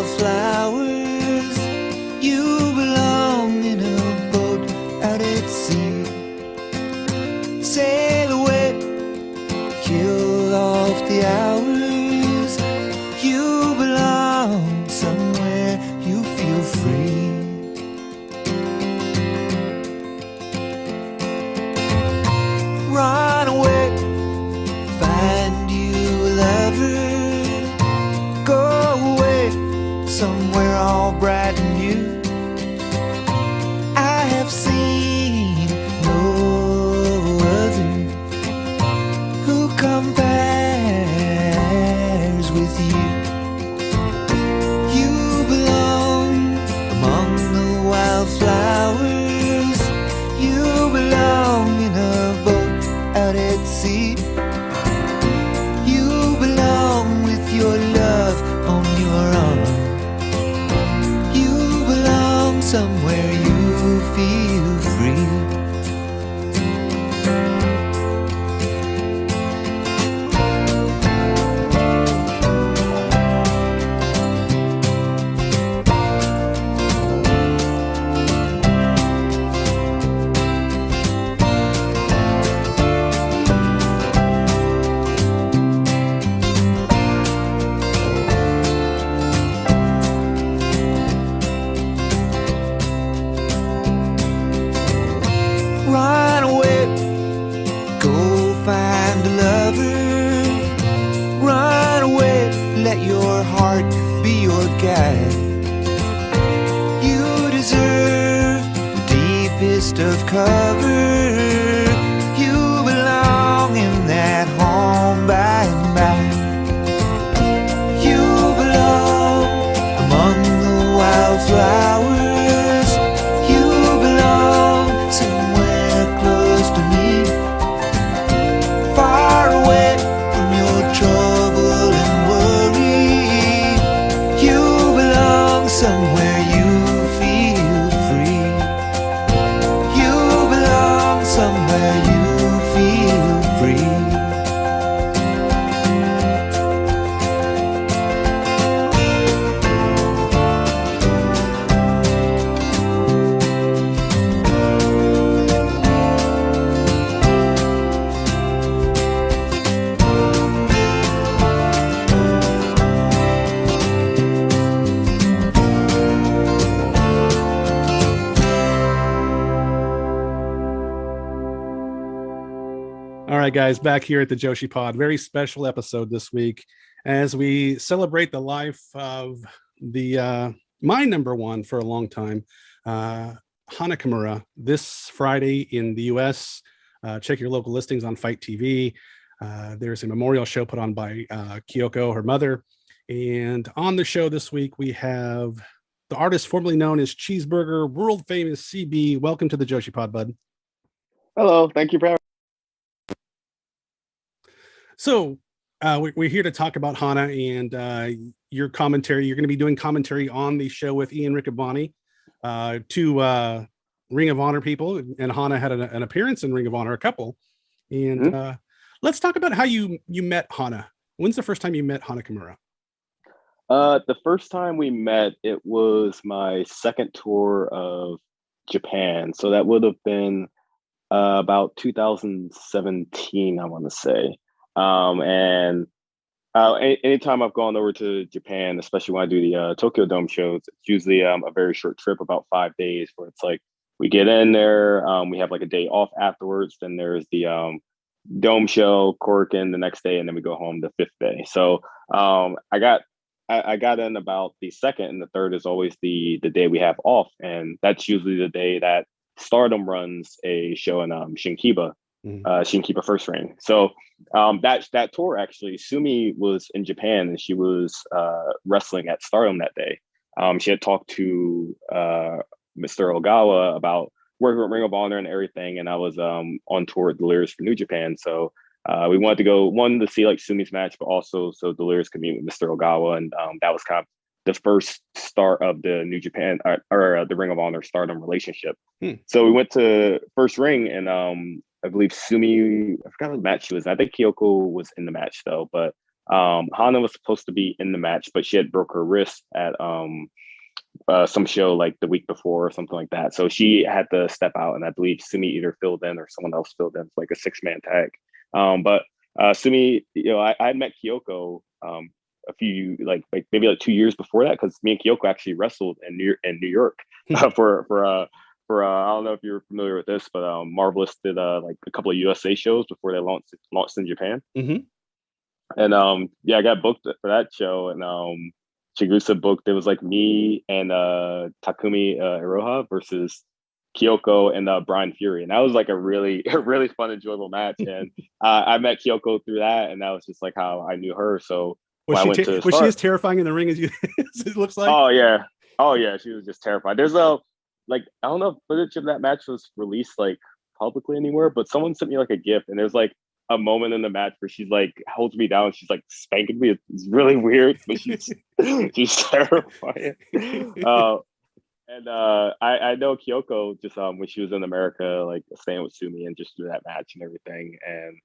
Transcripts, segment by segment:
wildflowers. You belong in a boat out at sea. Sail away, kill off the hours. You belong somewhere you feel free. Run away, find you a lover. Go away, somewhere all bright and new. I have seen no other who compares with you. You belong among the wildflowers. You belong in a boat out at sea. You belong with your love on your arm. You belong somewhere you feel free. Run away, go find a lover. Run away, let your heart be your guide. You deserve the deepest of cover. You belong in that home by and by. You belong among the wildflowers. You belong somewhere close to me, far away from your trouble and worry. You belong somewhere you feel free. You belong somewhere you feel free. All right, guys, back here at the Joshi Pod. Very special episode this week as we celebrate the life of the my number one for a long time, Hana Kimura, this Friday in the US. Check your local listings on FITE TV. There's a memorial show put on by Kyoko, her mother. And on the show this week, we have the artist formerly known as Cheeseburger, world famous CB. Welcome to the Joshi Pod, bud. Hello, thank you for having me. So we're here to talk about Hana and your commentary. You're going to be doing commentary on the show with Ian Riccaboni, two Ring of Honor people, and Hana had an appearance in Ring of Honor, a couple. And let's talk about how you met Hana. When's the first time you met Hana Kimura? The first time we met, it was my second tour of Japan. So that would have been about 2017, I want to say. Anytime I've gone over to Japan, especially when I do the Tokyo Dome shows, it's usually a very short trip, about 5 days, where it's like we get in there, we have like a day off afterwards, then there's the Dome show, Korakuen the next day, and then we go home the 5th day. So I got in about the 2nd, and the 3rd is always the day we have off, and that's usually the day that Stardom runs a show in Shinkiba. Shinkiba First Ring. So that tour, actually, Sumi was in Japan and she was wrestling at Stardom that day. She had talked to Mr. Ogawa about working with Ring of Honor and everything, and I was on tour with Delirious for New Japan. So we wanted to go, one, to see like Sumi's match, but also so Delirious could meet with Mr. Ogawa, and that was kind of the first start of the New Japan or the Ring of Honor Stardom relationship. So we went to First Ring, and I believe Sumi, I forgot what match she was in. I think Kyoko was in the match though, but Hana was supposed to be in the match, but she had broke her wrist at some show like the week before or something like that. So she had to step out, and I believe Sumi either filled in or someone else filled in. It's like a 6-man tag. But Sumi, I had met Kyoko a few like maybe like 2 years before that, because me and Kyoko actually wrestled in New York for I don't know if you're familiar with this, but Marvelous did like a couple of USA shows before they launched in Japan. Mm-hmm. And I got booked for that show, and Chigusa booked. It was like me and Takumi Iroha versus Kyoko and Brian Fury, and that was like a really fun, enjoyable match. And I met Kyoko through that, and that was just like how I knew her. So when I went to was she as terrifying in the ring as you as it looks like? Oh yeah, she was just terrified. There's I don't know if footage of that match was released like publicly anywhere, but someone sent me like a GIF, and there's like a moment in the match where she's like holds me down, she's like spanking me. It's really weird, but she's terrifying. I know Kyoko just when she was in America, like staying with Sumi, and just through that match and everything. And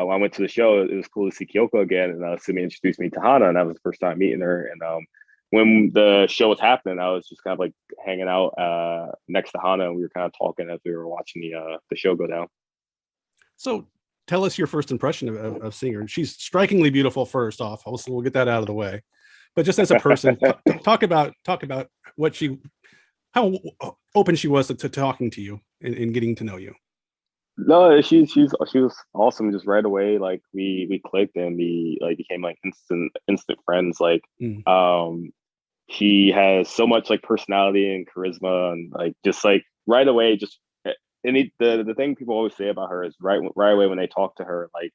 when I went to the show, it was cool to see Kyoko again, and Sumi introduced me to Hana, and that was the first time meeting her. And when the show was happening, I was just kind of like hanging out next to Hana, and we were kind of talking as we were watching the show go down. So tell us your first impression of seeing her. She's strikingly beautiful, first off. We'll get that out of the way. But just as a person, talk about how open she was to talking to you and getting to know you. No, she was awesome. Just right away, like we clicked, and we like became like instant friends. Like she has so much like personality and charisma, and like just like right away, just the thing people always say about her is right away when they talk to her, like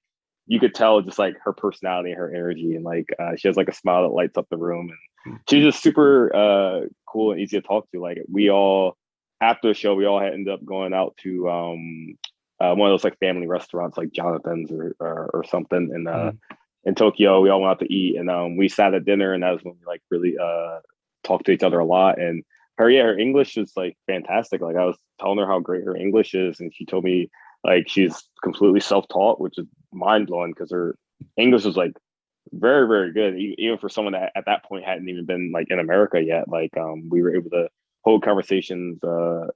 you could tell just like her personality, her energy, and like she has like a smile that lights up the room, and she's just super cool and easy to talk to. Like we all after the show, we all had ended up going out to one of those like family restaurants like Jonathan's or something in Tokyo. We all went out to eat, and we sat at dinner, and that was when we like really talked to each other a lot. And her English is like fantastic. Like I was telling her how great her English is, and she told me like she's completely self-taught, which is mind-blowing because her English was like very, very good, even for someone that at that point hadn't even been like in America yet. Like we were able to hold conversations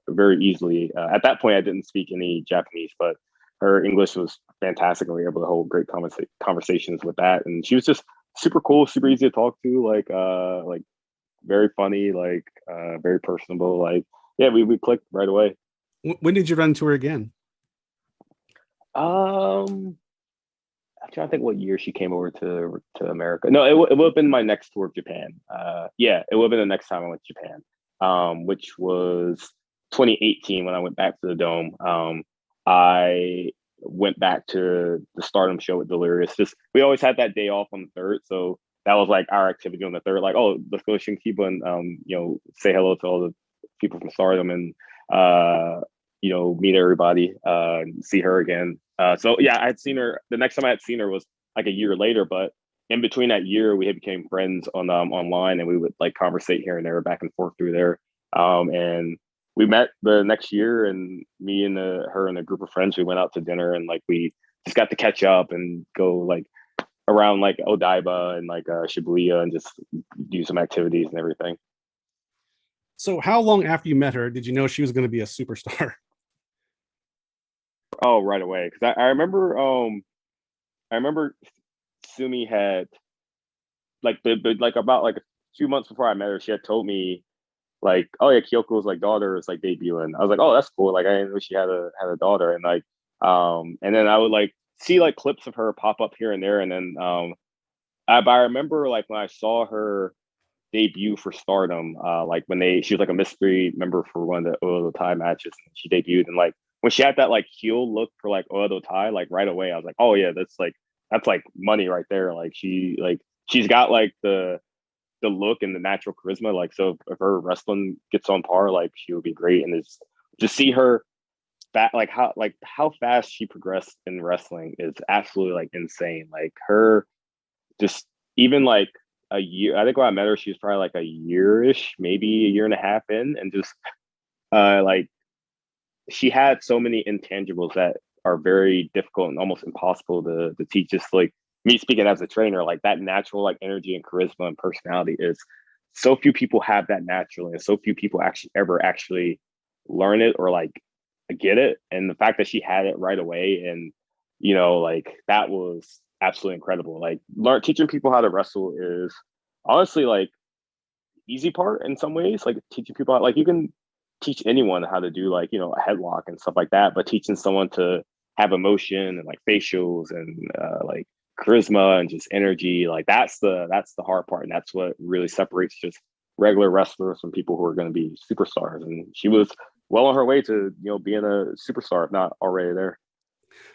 very easily. At that point I didn't speak any Japanese, but her English was fantastic, and we were able to hold great conversations with that. And she was just super cool, super easy to talk to, like very funny, like very personable. Like yeah, we clicked right away. When did you run into her again? I'm trying to think what year she came over to America. No, it would have been my next tour of Japan. Yeah, it would have been the next time I went to Japan, which was 2018 when I went back to the Dome. I went back to the Stardom show with Delirious. Just we always had that day off on the 3rd, so that was like our activity on the 3rd. Like, oh, let's go to Shinkiba and say hello to all the people from Stardom and meet everybody, see her again. So yeah, I had seen her. The next time I had seen her was like a year later, but in between that year, we had became friends on online, and we would like conversate here and there, back and forth through there. And we met the next year, and me and her and a group of friends, we went out to dinner, and like we just got to catch up and go like around like Odaiba and like Shibuya and just do some activities and everything. So how long after you met her did you know she was going to be a superstar? Oh, right away. Because I remember Sumi had like like about like a few months before I met her, she had told me like, oh yeah, Kyoko's like daughter is like debuting. I was like, oh, that's cool. Like I didn't know she had a daughter. And like and then I would like see like clips of her pop up here and there. And then but I remember like when I saw her debut for Stardom, like when she was like a mystery member for one of the Oedo Tai matches, and she debuted, and like when she had that like heel look for like Oedo Tai, like right away I was like, oh yeah, that's like money right there. Like she's got like the look and the natural charisma. Like so if her wrestling gets on par, like she would be great. And it's to see her like how fast she progressed in wrestling is absolutely like insane. Like her just even like a year, I think when I met her, she was probably like a year-ish, maybe a year and a half in, and just like she had so many intangibles that are very difficult and almost impossible to teach. Just like me speaking as a trainer, like that natural like energy and charisma and personality is so few people have that naturally, and so few people actually learn it or like get it. And the fact that she had it right away, and like that was absolutely incredible. Like teaching people how to wrestle is honestly like easy part in some ways. Like teaching people like you can teach anyone how to do like a headlock and stuff like that, but teaching someone to have emotion and like facials and like charisma and just energy, like that's the hard part, and that's what really separates just regular wrestlers from people who are going to be superstars. And she was well on her way to being a superstar, if not already there.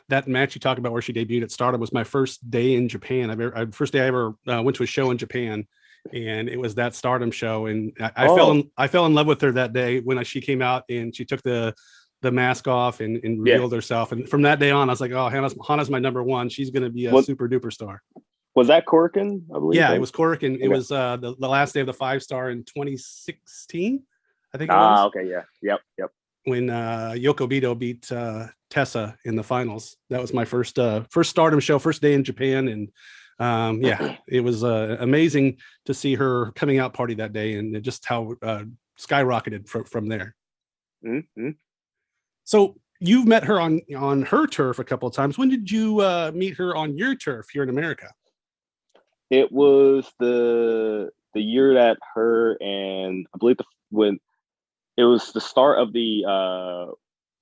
That match you talked about where she debuted at Stardom was my first day in Japan. First day I ever went to a show in Japan, and it was that Stardom show. And I fell in love with her that day when she came out and she took the mask off and revealed herself. And from that day on, I was like, oh, Hana's my number one. She's going to be a super duper star. Was that Korakuen? I believe. Yeah, it was Korakuen. Okay. It was the last day of the 5-star in 2016. I think it was. Okay. Yeah. Yep. When Yoko Bito beat Tessa in the finals. That was my first Stardom show, first day in Japan. And it was amazing to see her coming out party that day, and just how skyrocketed from there. Mm-hmm. So you've met her on her turf a couple of times. When did you meet her on your turf here in America? It was the year that her and I believe when it was the start of the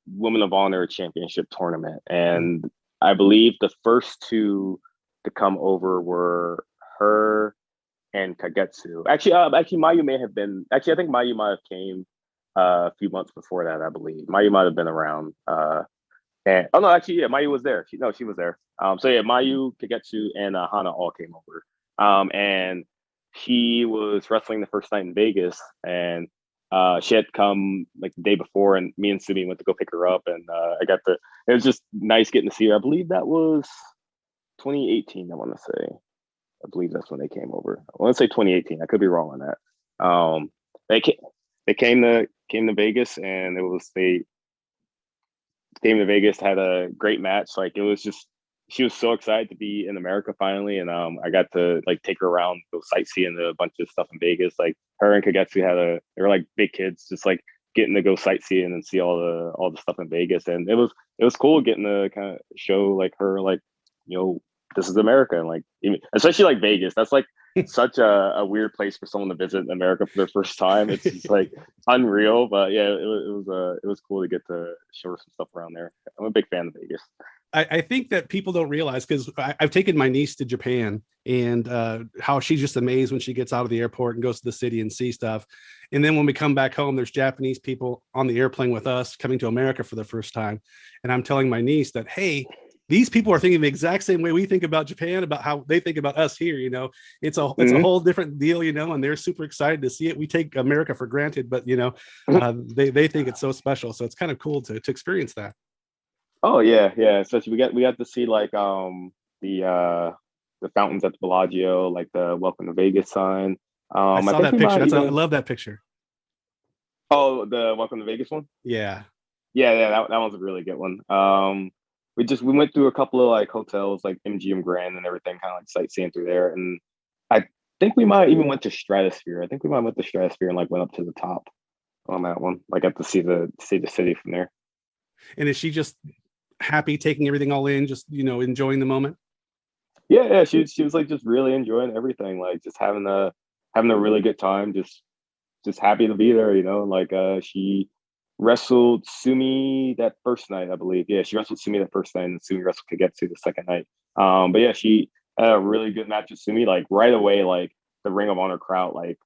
Women of Honor Championship tournament, and I believe the first two to come over were her and Kagetsu. Actually, Mayu may have been. Actually, I think Mayu might have came a few months before that. I believe Mayu might have been around. Mayu was there. She was there. Mayu, Kagetsu, and Hana all came over. And she was wrestling the first night in Vegas, and she had come like the day before, and me and Sumi went to go pick her up, and it was just nice getting to see her. I believe that was 2018. I want to say, I believe that's when they came over. I want to say 2018. I could be wrong on that. They came to Vegas, and they came to Vegas, had a great match. Like it was just, she was so excited to be in America finally, and I got to like take her around, go sightseeing a bunch of stuff in Vegas. Like her and Kagetsu they were like big kids, just like getting to go sightseeing and see all the stuff in Vegas, and it was cool getting to kind of show like her like this is America, and like even, especially like Vegas. That's like such a weird place for someone to visit America for their first time. It's just like unreal, but yeah, it was cool to get to show her some stuff around there. I'm a big fan of Vegas. I think that people don't realize, because I've taken my niece to Japan, and how she's just amazed when she gets out of the airport and goes to the city and see stuff. And then when we come back home, there's Japanese people on the airplane with us coming to America for the first time. And I'm telling my niece that, hey, these people are thinking the exact same way we think about Japan, about how they think about us here. It's a whole different deal, and they're super excited to see it. We take America for granted, but they think it's so special. So it's kind of cool to experience that. Oh yeah. Especially we got to see like the fountains at the Bellagio, like the Welcome to Vegas sign. I saw that picture. I love that picture. Oh, the Welcome to Vegas one? Yeah. That one's a really good one. We went through a couple of like hotels, like MGM Grand and everything, kind of like sightseeing through there. And I think we might even went to Stratosphere. And like went up to the top on that one. Like got to see the city from there. And is she just happy, taking everything all in, just enjoying the moment? Yeah. She was like just really enjoying everything, like just having a really good time, just happy to be there, like she wrestled Sumi that first night, I believe. Yeah, she wrestled Sumi that first night, and Sumi wrestled Kagetsu the second night. But yeah, she had a really good match with Sumi. Like right away, like the Ring of Honor crowd like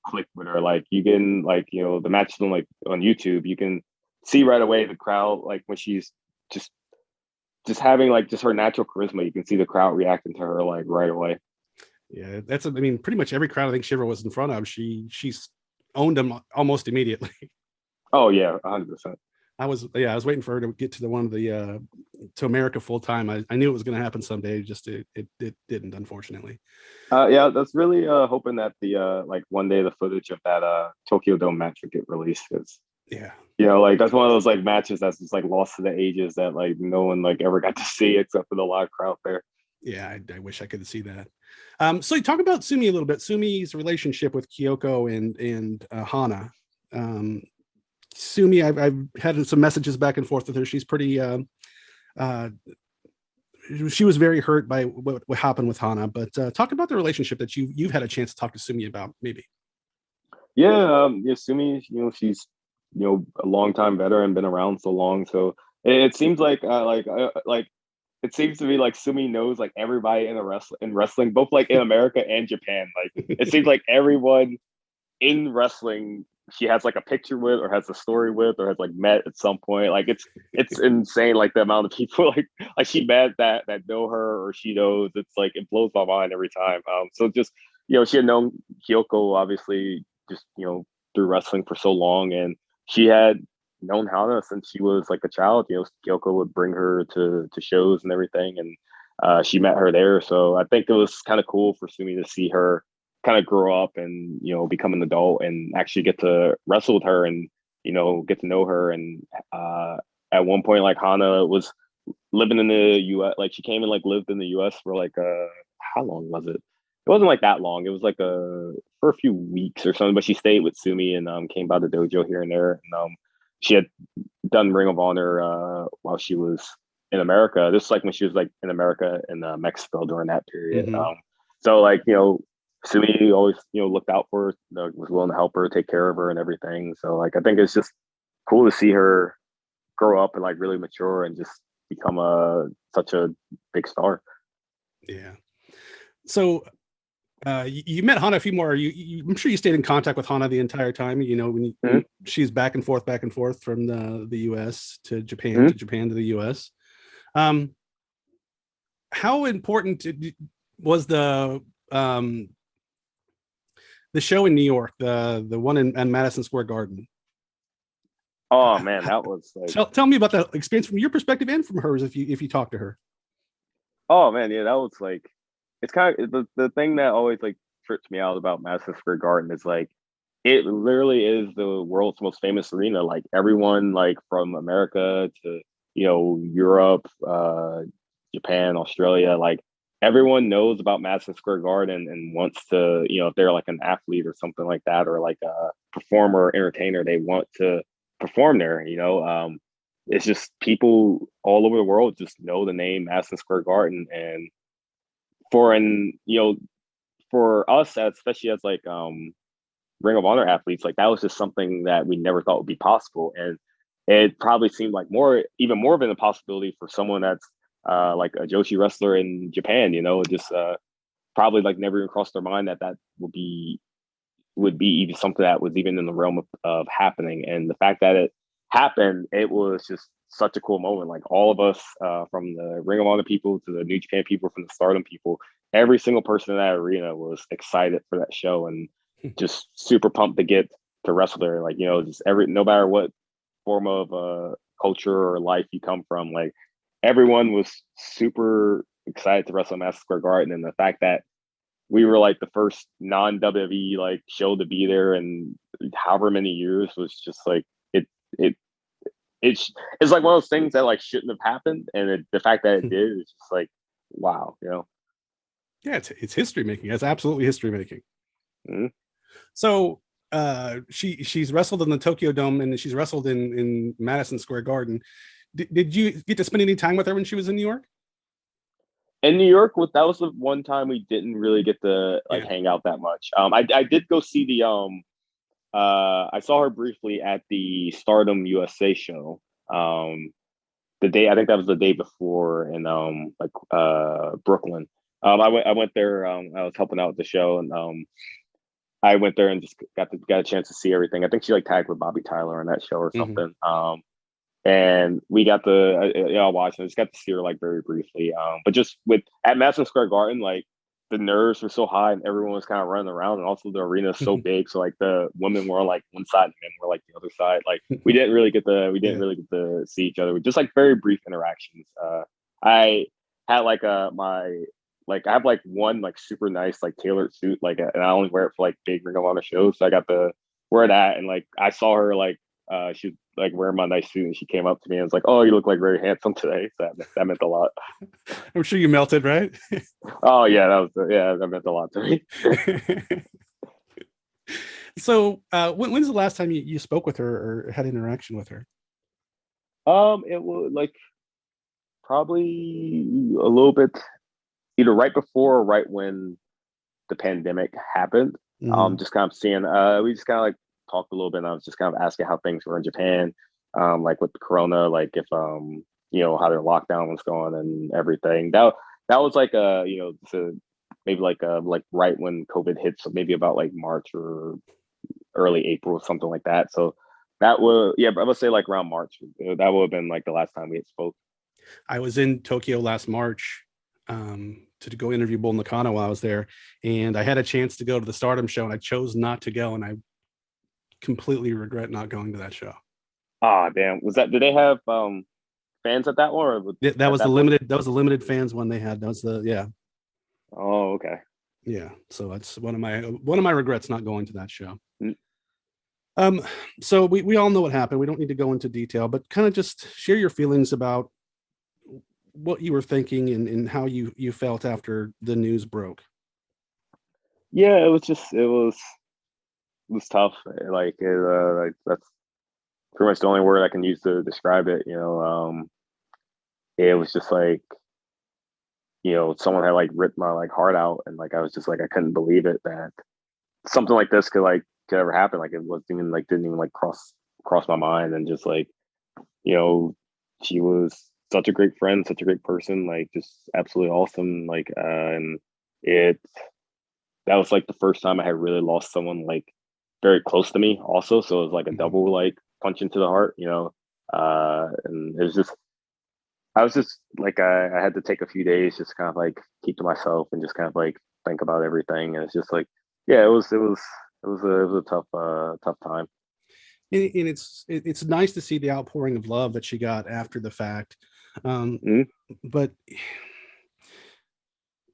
clicked with her. Like you can like the match on like on YouTube, you can see right away the crowd, like when she's just having like just her natural charisma, you can see the crowd reacting to her like right away. Yeah, pretty much every crowd I think she ever was in front of, she's owned them almost immediately. Oh yeah, 100%. I was waiting for her to get to one of the to America full time. I knew it was going to happen someday. Just it didn't, unfortunately. Yeah, that's really hoping that the like one day the footage of that Tokyo Dome match would get released. Because like that's one of those like matches that's just like lost to the ages that like no one like ever got to see except for the live crowd there. Yeah, I wish I could see that. So you talk about Sumi a little bit. Sumi's relationship with Kyoko and Hana. Sumi, I've had some messages back and forth with her. She's pretty. She was very hurt by what happened with Hana. But talk about the relationship that you've had a chance to talk to Sumi about, maybe. Yeah, Sumi, she's a long time veteran, been around so long. So it seems like it seems to be like Sumi knows like everybody in wrestling, both like in America and Japan. Like it seems like everyone in wrestling she has like a picture with or has a story with or has like met at some point. Like it's insane like the amount of people like she met that know her or she knows. It's like it blows my mind every time. So just she had known Kyoko obviously just through wrestling for so long, and she had known Hana since she was like a child. Kyoko would bring her to shows and everything, and she met her there. So I think it was kind of cool for Sumi to see her kind of grow up and become an adult and actually get to wrestle with her and get to know her. And at one point, like Hana was living in the U.S. Like she came and like lived in the U.S. for like how long was it? It wasn't like that long. It was like for a few weeks or something. But she stayed with Sumi and came by the dojo here and there. And she had done Ring of Honor while she was in America. This is like when she was like in America and Mexico during that period. Mm-hmm. So like Sumi always looked out for her, was willing to help her, take care of her, and everything. So like I think it's just cool to see her grow up and like really mature and just become such a big star. Yeah. So you met Hana a few more. I'm sure you stayed in contact with Hana the entire time. When she's back and forth from the U.S. to Japan, to Japan to the U.S. How important was the show in New York, the one in Madison Square Garden? Oh man, that was like tell me about that experience from your perspective and from hers if you talk to her. Oh man, yeah, that was like it's kind of the thing that always like trips me out about Madison Square Garden is like it literally is the world's most famous arena. Like everyone like from America to Europe, Japan, Australia, like everyone knows about Madison Square Garden and wants to, if they're like an athlete or something like that, or like a performer or entertainer, they want to perform there. It's just people all over the world just know the name Madison Square Garden, and for us, especially as like Ring of Honor athletes, like that was just something that we never thought would be possible, and it probably seemed like even more of an impossibility for someone that's like a Joshi wrestler in Japan. Just probably like never even crossed their mind that would be even something that was even in the realm of happening. And the fact that it happened, it was just such a cool moment. Like all of us, from the Ring of Honor people to the New Japan people, from the Stardom people, every single person in that arena was excited for that show and just super pumped to get to wrestle there. Like, just no matter what form of culture or life you come from, like everyone was super excited to wrestle Madison Square Garden. And the fact that we were like the first non-WWE like show to be there in however many years was just like it's like one of those things that like shouldn't have happened, and the fact that it did is just like wow. Yeah, it's history making. It's absolutely history making. Mm-hmm. So she's wrestled in the Tokyo Dome and she's wrestled in Madison Square Garden. Did you get to spend any time with her when she was in New York? In New York, that was the one time we didn't really get to like hang out that much. I did go see the I saw her briefly at the Stardom USA show. The day, I think that was the day before in Brooklyn. I went there. I was helping out with the show, and I went there and just got a chance to see everything. I think she like tagged with Bobby Tyler on that show or something. And we got I watched and I just got to see her like very briefly. But just at Madison Square Garden, like the nerves were so high and everyone was kind of running around, and also the arena is so big. So like the women were like one side and men were like the other side. Like we didn't really get to see each other. Just like very brief interactions. I had like I have like one like super nice like tailored suit, and I only wear it for like big Ring of Honor shows. So I got to wear that, and like I saw her like She was like wearing my nice suit, and she came up to me and was like, "Oh, you look like very handsome today." So that meant a lot. I'm sure you melted, right? Oh yeah, that meant a lot to me. So, when's the last time you spoke with her or had interaction with her? It was like probably a little bit either right before or right when the pandemic happened. Mhm. Just kind of seeing, we just kind of like talked a little bit, and I was just kind of asking how things were in Japan, like with the Corona, like if how their lockdown was going and everything. That was like maybe like right when COVID hit, so maybe about like March or early April, something like that. So that was but I would say like around March. That would have been like the last time we had spoke. I was in Tokyo last March to go interview Bull Nakano while I was there, and I had a chance to go to the Stardom show, and I chose not to go, and I completely regret not going to that show. Ah, damn. Was that? Did they have fans at that one, or That at was the that point? limited. That was the limited fans one they had. That was the Oh, okay. yeah. So that's one of my regrets not going to that show. Mm. So we all know what happened. We don't need to go into detail, but kind of just share your feelings about what you were thinking and how you felt after the news broke. Yeah, it was tough. Like that's pretty much the only word I can use to describe it. It was just like someone had like ripped my like heart out, and like I was just like I couldn't believe it that something like this could ever happen. Like it wasn't even like didn't even like cross my mind, and just like you know she was such a great friend, such a great person, like just absolutely awesome. And it that was like the first time I had really lost someone like very close to me also. So it was like a Mhm. double like punch into the heart. And it was just I was just like I had to take a few days just kind of like keep to myself and just kind of like think about everything. And it's just like yeah, it was a tough time. And it's nice to see the outpouring of love that she got after the fact. Um, Mhm. but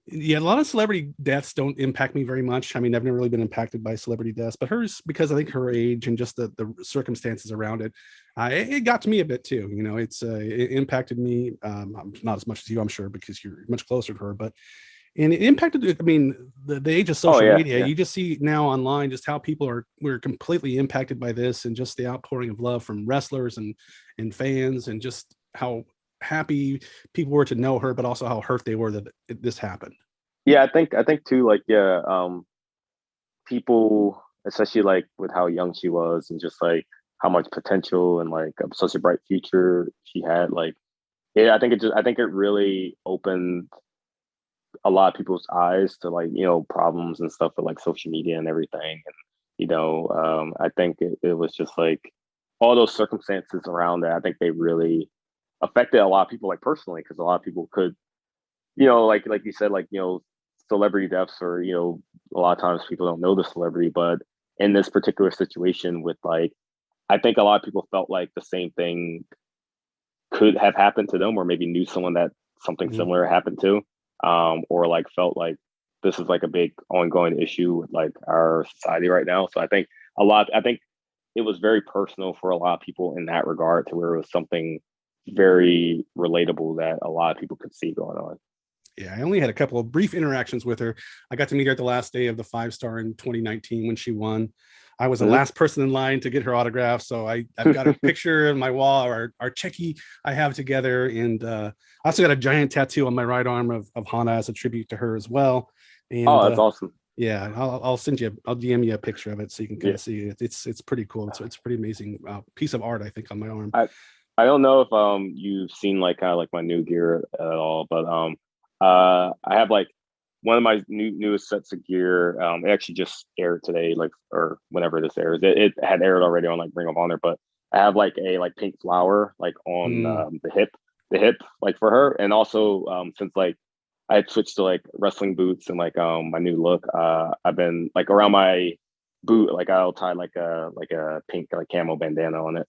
yeah, a lot of celebrity deaths don't impact me very much. I mean, I've never really been impacted by celebrity deaths, but hers, because I think her age and just the circumstances around it, it got to me a bit too. It impacted me, not as much as you, I'm sure, because you're much closer to her, but and it impacted. I mean, the age of Oh social yeah, media, yeah. you just see now online just how people we're completely impacted by this, and just the outpouring of love from wrestlers and fans, and just how happy people were to know her, but also how hurt they were that this happened. Yeah, I think too, like yeah, people, especially like with how young she was and just like how much potential and like such a bright future she had, like yeah, I think it really opened a lot of people's eyes to like problems and stuff with like social media and everything. And I think it was just like all those circumstances around it. I think they really affected a lot of people like personally, because a lot of people could like you said, like celebrity deaths, or a lot of times people don't know the celebrity, but in this particular situation with like I think a lot of people felt like the same thing could have happened to them, or maybe knew someone that something Mhm. similar happened to, or like felt like this is like a big ongoing issue with like our society right now. So I think it was very personal for a lot of people in that regard, to where it was something very relatable that a lot of people could see going on. Yeah, I only had a couple of brief interactions with her. I got to meet her at the last day of the 5 star in 2019 when she won. I was the Mhm. last person in line to get her autograph, so I've got her picture in my wall, our checky I have together, and I also got a giant tattoo on my right arm of Hana as a tribute to her as well. And Oh, that's awesome. yeah, I'll send you, I'll DM you a picture of it so you can kind Yeah. of see it. It's pretty cool. It's pretty amazing piece of art, I think, on my arm. I don't know if you've seen like kind of like my new gear at all, but I have like one of my newest sets of gear. It actually just aired today, like or whenever this airs. It had aired already on like Ring of Honor, but I have like a like pink flower like on Mm. the hip like for her, and also since like I had switched to like wrestling boots and like my new look. I've been like around my boot, like I'll tie like a pink like camo bandana on it.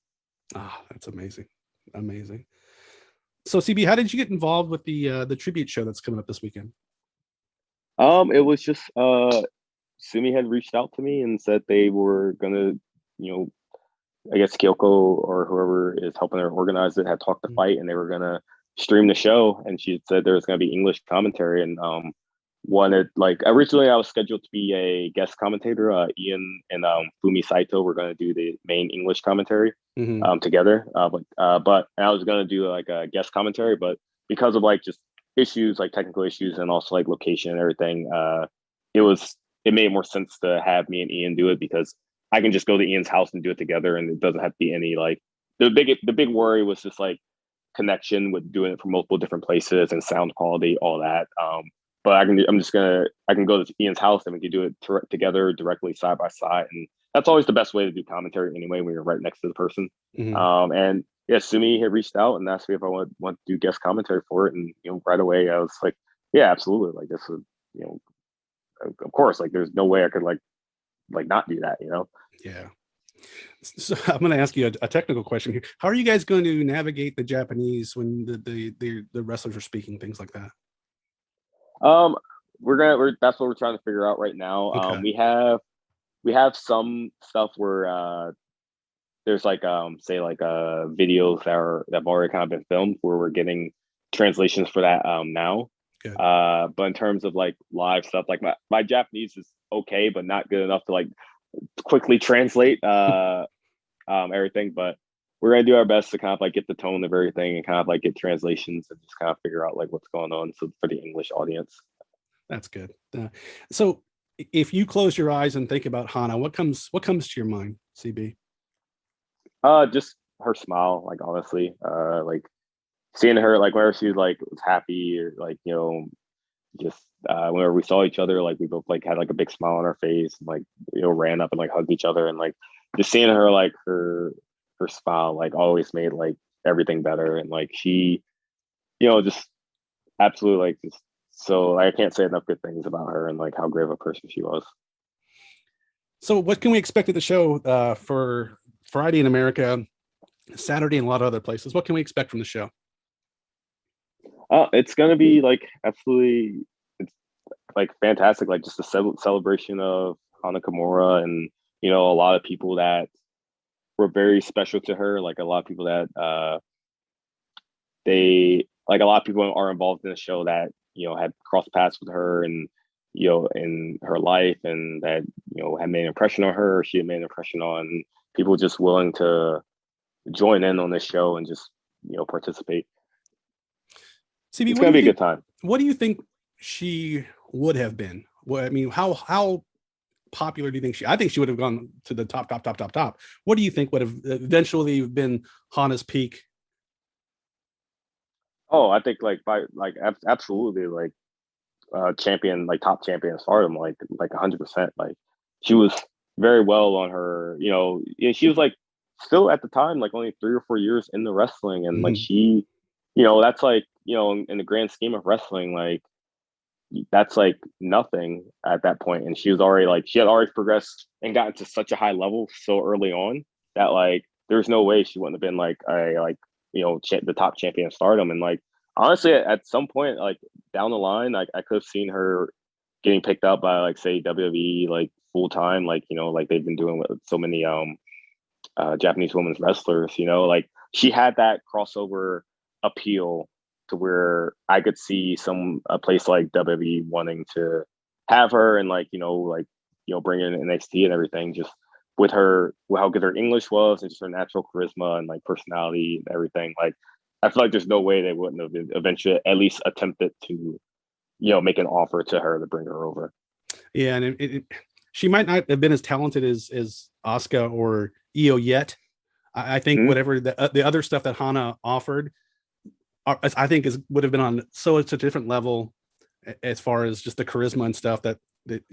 Ah, that's amazing, amazing. So CB, how did you get involved with the tribute show that's coming up this weekend? It was just Sumi had reached out to me and said they were gonna, you know, I guess Kyoko or whoever is helping her organize it had talked to FITE, and they were gonna stream the show, and she said there was gonna be English commentary, and wanted like originally I was scheduled to be a guest commentator. Ian and Fumi Saito were gonna do the main English commentary together, but I was gonna do like a guest commentary, but because of like just issues like technical issues and also like location and everything, it made more sense to have me and Ian do it because I can just go to Ian's house and do it together, and it doesn't have to be any like the big worry was just like connection with doing it from multiple different places and sound quality, all that. But I can go to Ian's house and we can do it together directly side by side, and that's always the best way to do commentary anyway when you're right next to the person. And yeah, Sumi had reached out and asked me if I want to do guest commentary for it, and right away I was like, yeah, absolutely, like this would of course, like there's no way I could like not do that. Yeah. So I'm going to ask you a technical question here. How are you guys going to navigate the Japanese when the wrestlers are speaking, things like that? That's what we're trying to figure out right now. Okay. We have some stuff where there's like say like videos that have already kind of been filmed where we're getting translations for that now. Good. But in terms of like live stuff, like my Japanese is okay, but not good enough to like quickly translate everything. But we're gonna do our best to kind of like get the tone of everything and kind of like get translations and just kind of figure out like what's going on so for the English audience. That's good. So if you close your eyes and think about Hana, what comes to your mind, CB? Just her smile, like honestly, like seeing her like whenever she like was happy or like just whenever we saw each other, like we both like had like a big smile on our face and like ran up and like hugged each other, and like just seeing her like her smile like always made like everything better, and like she just absolutely like just so I can't say enough good things about her and like how great of a person she was. So what can we expect at the show for Friday in America, Saturday in a lot of other places? What can we expect from the show? It's gonna be like absolutely, it's like fantastic, like just a celebration of Hana Kimura, and a lot of people that were very special to her, like a lot of people that a lot of people are involved in the show that had crossed paths with her and in her life, and that had made an impression on her, or she had made an impression on people just willing to join in on this show and just participate. CB, it's gonna be a good time. What do you think she would have been? Well, I mean, how popular do you think I think she would have gone to the top. What do you think would have eventually been Hana's peak? Oh, I think absolutely like champion, like top champion stardom, like 100%. Like she was very well on her, she was like still at the time like only 3 or 4 years in the wrestling, and like she, that's like in the grand scheme of wrestling, like that's like nothing at that point, and she was already like she had already progressed and gotten to such a high level so early on that like there's no way she wouldn't have been like the top champion of stardom. And like honestly at some point like down the line, like I could have seen her getting picked up by like say WWE like full time, like like they've been doing with so many Japanese women's wrestlers. Like she had that crossover appeal to where I could see a place like WWE wanting to have her, and like bring in NXT and everything, just with how good her English was and just her natural charisma and like personality and everything. Like I feel like there's no way they wouldn't have eventually at least attempted to make an offer to her to bring her over. Yeah, and she might not have been as talented as Asuka or Io yet. I think whatever the other stuff that Hana offered, I think would have been on such a different level as far as just the charisma and stuff that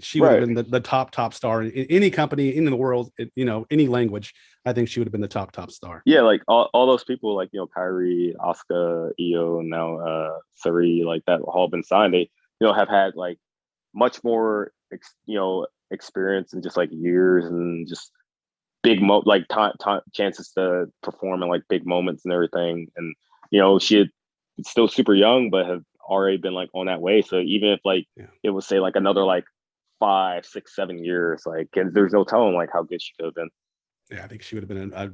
she would have been the top star in any company in the world, any language. I think she would have been the top star. Yeah, like all those people like Kairi, Asuka, Io, and now Sari, like that all been signed. They have had like much more experience and just like years and just big chances to perform in like big moments and everything. And she had still super young but have already been like on that way. So even if like it would say like another like 5, 6, 7 years, like, and there's no telling like how good she could have been. Yeah, I think she would have been a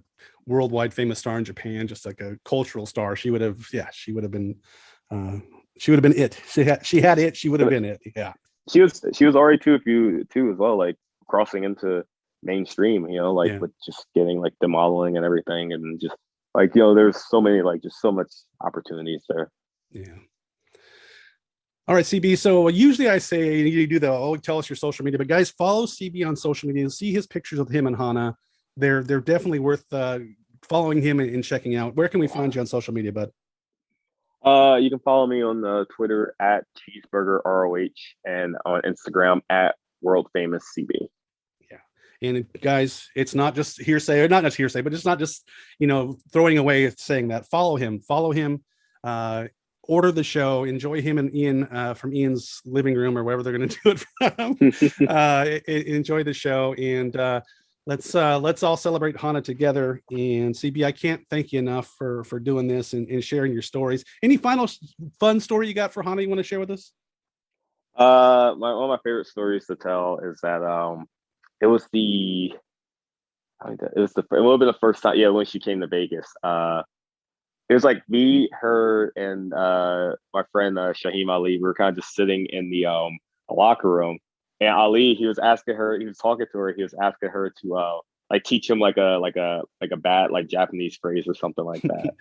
worldwide famous star in Japan, just like a cultural star. She would have been, she would have been it. She had it. She would have been it. Yeah. She was already too, if you too as well, like crossing into mainstream, like Yeah. with just getting like the modeling and everything, and just like there's so many, like just so much opportunities there. Yeah. All right, CB. So usually I say you do tell us your social media, but guys, follow CB on social media. See his pictures of him and Hana. They're definitely worth following him and checking out. Where can we find you on social media, bud? You can follow me on Twitter at Cheeseburger ROH and on Instagram at World Famous CB. Yeah. And guys, it's not just hearsay, or not just hearsay, but it's not just, throwing away saying that. Follow him. Order the show, enjoy him and Ian from Ian's living room or wherever they're going to do it from. Enjoy the show, and let's all celebrate Hana together. And CB, I can't thank you enough for doing this and sharing your stories. Any final fun story you got for Hana you want to share with us? One of my favorite stories to tell is that it would have been the first time, when she came to Vegas. It was like me, her, and my friend Shaheem Ali. We were kind of just sitting in the locker room, and Ali, he was talking to her. He was asking her to like teach him like a bad like Japanese phrase or something like that.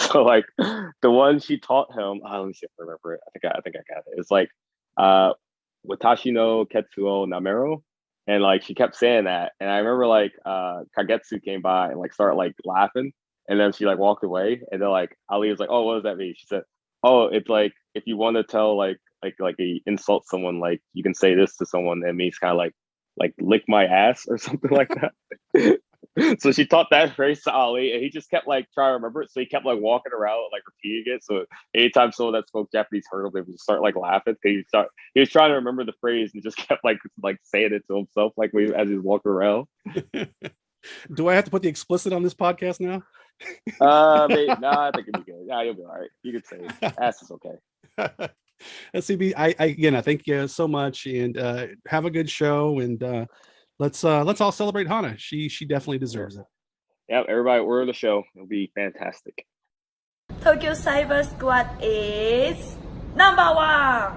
So like the one she taught him. Let me see if I remember it. I think I got it. It's like Watashi no Ketsuo Namero. And like she kept saying that, and I remember like Kagetsu came by and like started like laughing. And then she like walked away, and then like Ali was like, "Oh, what does that mean?" She said, "Oh, it's like if you want to tell like insult someone, like you can say this to someone. It means kind of like lick my ass or something like that." So she taught that phrase to Ali, and he just kept like trying to remember it. So he kept like walking around like repeating it. So anytime someone that spoke Japanese heard him, they would just start like laughing. He was trying to remember the phrase and just kept like saying it to himself as he was walking around. Do I have to put the explicit on this podcast now? I think it'd be good. Yeah, you'll be all right. You could say ass is okay. CB, I thank you so much, and have a good show, and let's all celebrate Hana. She definitely deserves it. Yeah, everybody, order the show. It'll be fantastic. Tokyo Cyber Squad is #1.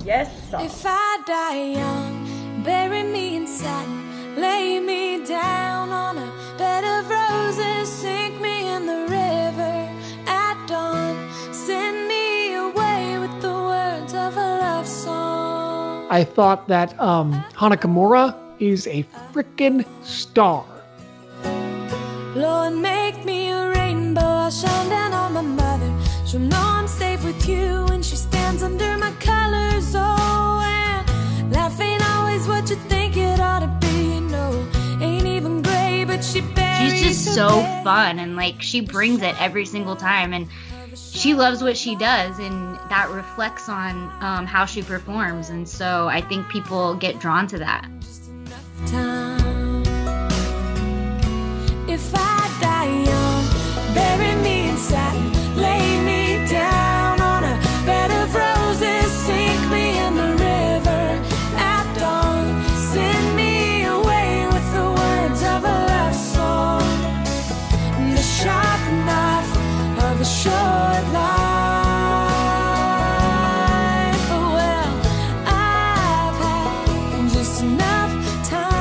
Yes, sir. If I die young, bury me in satin, lay me down on a bed of roses, sink me in the river at dawn, send me away with the words of a love song. I thought that Hana Kimura is a freaking star. Lord, make me a rainbow, I'll shine down on my mother. She'll know I'm safe with you when she stands under my colors. Oh, and life ain't always what you think it ought to be. No, ain't even gray, but she's just so fun, and like she brings it every single time, and she loves what she does, and that reflects on how she performs. And so I think people get drawn to that. If I die young, bury me in satin, lay me down on a bed of roses, sink me in the river at dawn, send me away with the words of a love song, and the sharp knife of a short life. Oh, well, I've had just enough time,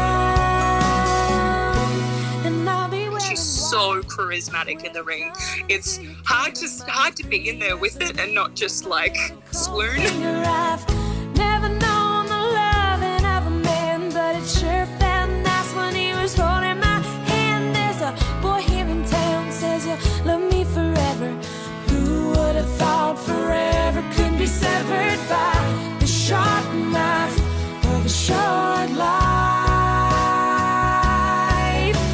and I'll be waiting. She's so charismatic in the ring. It's hard to be in there with it and not just like swoon. I've never known the loving of a man, but it sure felt nice when he was holding my hand. There's a boy here in town says you'll love me forever. Who would have thought forever could be severed by the sharp knife of a short life?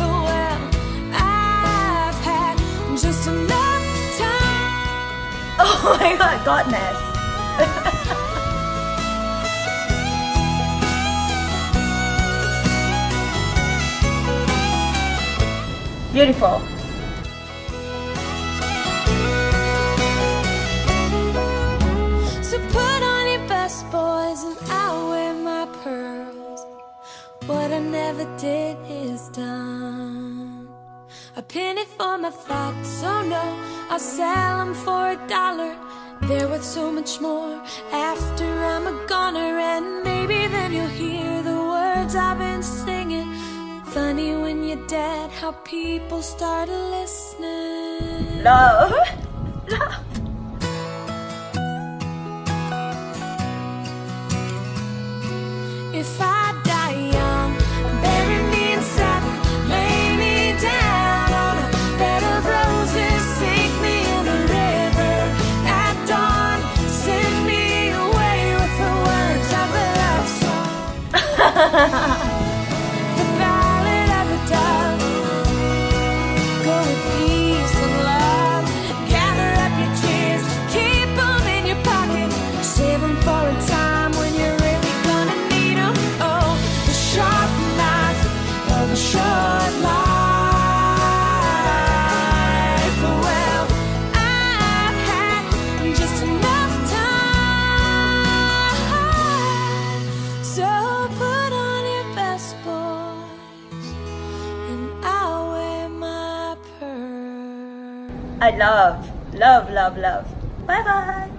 Oh, well, I've had just enough time. Oh my god, godness. Beautiful. So put on your best boys and I'll wear my pearls. What I never did is done. a penny for my thoughts. Oh no, I'll sell them for $1. They're worth so much more after I'm a goner. And maybe then you'll hear the words I've been singing. Funny when you're dead, how people start listening. Love. Love. If I die young, bury me in satin, lay me down on a bed of roses, sink me in a river at dawn, send me away with the words of a love song. The ballad of the dove. Go with peace and love. Gather up your tears, keep them in your pocket, save them for a time when you're really gonna need them. Oh, the sharp knife of a short life. Well, I've had just enough time. So put on your best, boys, and I'll wear my pearl. I love, love, love, love. Bye bye.